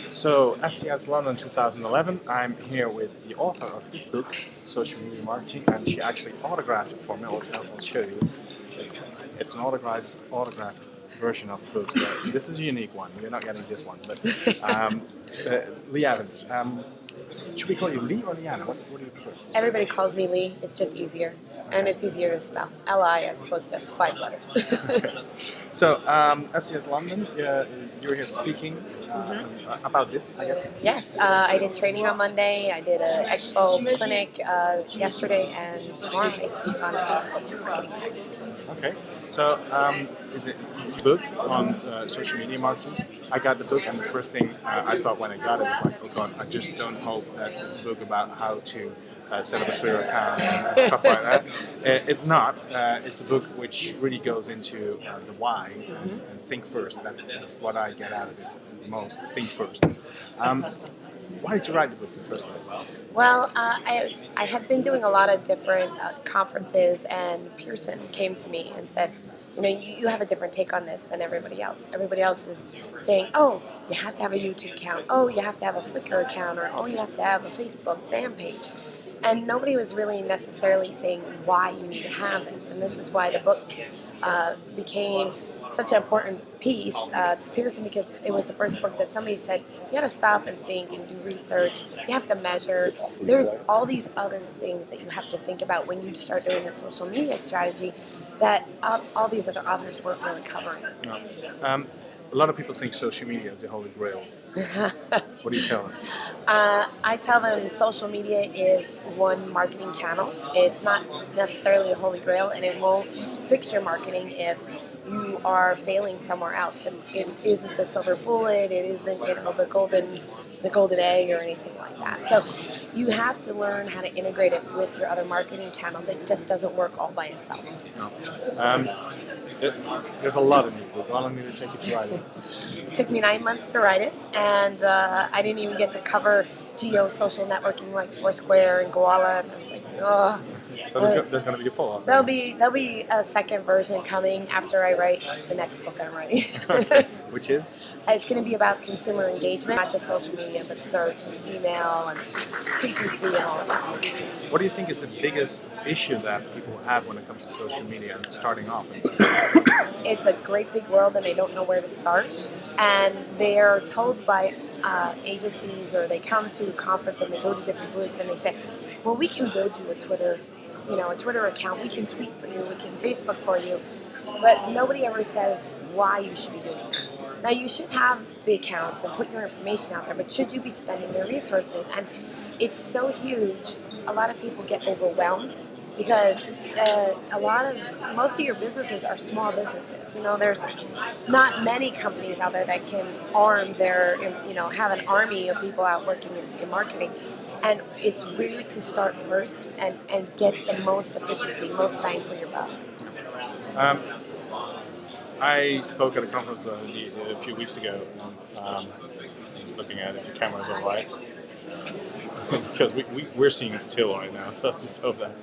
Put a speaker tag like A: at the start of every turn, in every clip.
A: So, SES London 2011, I'm here with the author of this book, Social Media Marketing, and she actually autographed it for me. I'll show you. It's an autographed version of the book, so this is a unique one. You're not getting this one, but Lee Evans. Should we call you Lee or Leanna? What do you prefer?
B: Everybody calls me Lee. It's just easier. And it's easier to spell. L-I as opposed to 5 letters.
A: Okay. So, SES London, you're here speaking about this, I guess?
B: Yes, I did training on Monday. I did an expo clinic yesterday, and tomorrow I speak on Facebook marketing tactics.
A: Okay, so the book on social media marketing. I got the book, and the first thing I thought when I got it was like, oh God, I just don't hope that it's a book about how to set up a Twitter account and stuff like that. It's not. It's a book which really goes into the why and think first. That's what I get out of it the most. Think first. Why did you write the book in the first place?
B: Well, I had been doing a lot of different conferences, and Pearson came to me and said, you know, you have a different take on this than everybody else. Everybody else is saying, oh, you have to have a YouTube account. Oh, you have to have a Flickr account. Or, oh, you have to have a Facebook fan page. And nobody was really necessarily saying why you need to have this. And this is why the book became such an important piece to Pearson, because it was the first book that somebody said, you got to stop and think and do research. You have to measure. There's all these other things that you have to think about when you start doing a social media strategy that all these other authors weren't really covering.
A: No. A lot of people think social media is the holy grail. What do you tell them?
B: I tell them social media is one marketing channel. It's not necessarily a holy grail, and it won't fix your marketing if you are failing somewhere else. It isn't the silver bullet. It isn't, you know, the golden egg or anything like that. So you have to learn how to integrate it with your other marketing channels. It just doesn't work all by itself.
A: No. There's a lot in this book. How long did it take you to write it?
B: It took me 9 months to write it, and I didn't even get to cover geo-social networking like Foursquare and Goala, and I was like, oh.
A: So there's going to be a follow-up.
B: There'll be a second version coming after I write the next book I'm writing.
A: Okay. Which is?
B: It's going to be about consumer engagement, not just social media, but search and email and PPC and all of that.
A: What do you think is the biggest issue that people have when it comes to social media and starting off?
B: It's a great big world, and they don't know where to start. And they're told by agencies, or they come to a conference and they go to different booths and they say, well, we can build you a Twitter account, we can tweet for you, we can Facebook for you, but nobody ever says why you should be doing it. Now, you should have the accounts and put your information out there, but should you be spending your resources? And it's so huge, a lot of people get overwhelmed because most of your businesses are small businesses. You know, there's not many companies out there that can arm their, have an army of people out working in marketing. And it's weird to start first and get the most efficiency, most bang for your buck.
A: I spoke at a conference a few weeks ago. Just looking at if the camera's all right. Because we're seeing it still right now, so I just hope that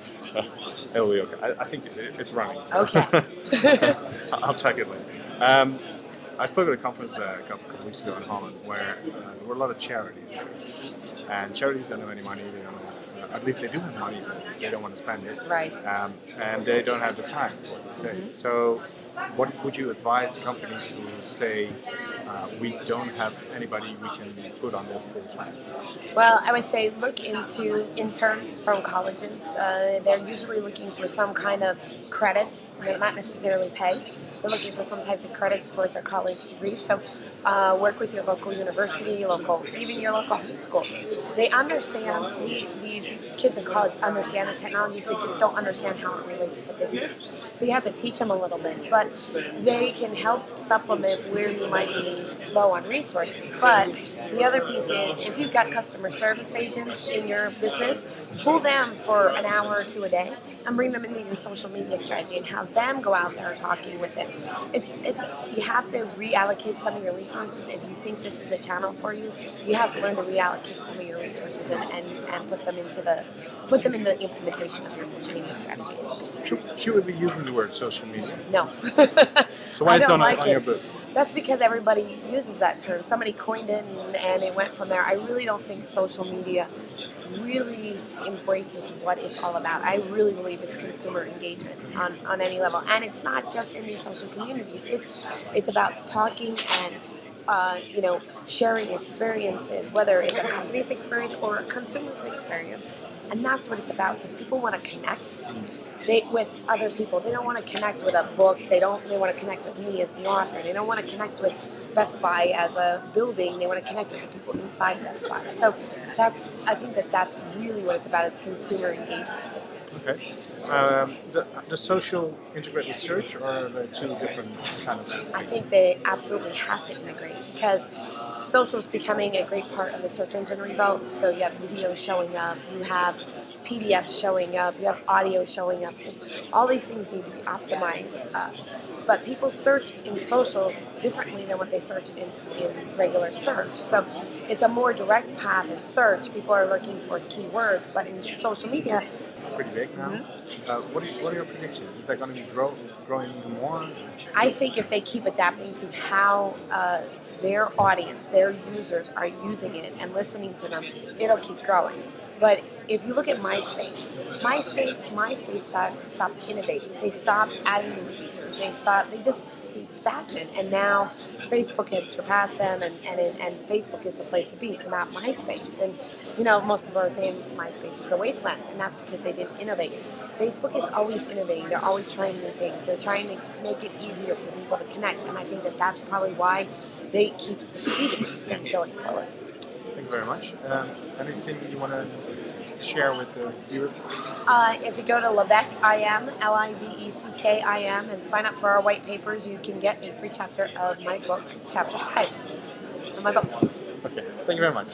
A: it'll be okay. I think it's running. So.
B: Okay.
A: I'll check it later. I spoke at a conference a couple weeks ago in Holland where there were a lot of charities. And charities don't have any money. They don't have, at least they do have money, but they don't want to spend it.
B: Right.
A: And they don't have the time, is what they say. Mm-hmm. So what would you advise companies who say, we don't have anybody we can put on this full time?
B: Well, I would say look into interns from colleges. They're usually looking for some kind of credits. They're not necessarily pay. They're looking for some types of credits towards their college degree. So work with your local university, even your local high school. They understand, these kids in college understand the technologies, they just don't understand how it relates to business. So you have to teach them a little bit, but they can help supplement where you might be low on resources. But the other piece is if you've got customer service agents in your business, pull them for an hour or two a day and bring them into your social media strategy and have them go out there talking with it. It's you have to reallocate some of your resources. If you think this is a channel for you, you have to learn to reallocate some of your resources and put them into the implementation of your social media strategy.
A: Should we be using the word social media?
B: No.
A: So why
B: I
A: is it
B: don't
A: on,
B: like
A: on
B: it.
A: your book?
B: That's because everybody uses that term. Somebody coined it and it went from there. I really don't think social media really embraces what it's all about. I really believe it's consumer engagement on any level. And it's not just in these social communities. It's about talking and sharing experiences, whether it's a company's experience or a consumer's experience. And that's what it's about because people want to connect with other people. They don't want to connect with a book. They want to connect with me as the author. They don't want to connect with Best Buy as a building. They want to connect with the people inside Best Buy. So I think that's really what it's about. It's consumer engagement.
A: Okay. The social integrate with search, or are they two different kind of things?
B: I think they absolutely have to integrate because social is becoming a great part of the search engine results. So you have videos showing up, you have PDFs showing up, you have audio showing up. All these things need to be optimized. But people search in social differently than what they search in regular search. So it's a more direct path in search. People are looking for keywords, but in social media,
A: Pretty big now. What are your predictions? Is that going to be growing even more?
B: I think if they keep adapting to how their audience, their users are using it and listening to them, it'll keep growing. But if you look at MySpace stopped innovating. They stopped adding new features. They just stayed stagnant. And now Facebook has surpassed them, and Facebook is the place to be, not MySpace. And most people are saying MySpace is a wasteland, and that's because they didn't innovate. Facebook is always innovating. They're always trying new things. They're trying to make it easier for people to connect, and I think that's probably why they keep succeeding going forward.
A: Thank you very much. Anything you want to share with the viewers?
B: If you go to Libeckim, Libeckim, and sign up for our white papers, you can get a free chapter of my book, Chapter 5 of my book.
A: Okay. Thank you very much.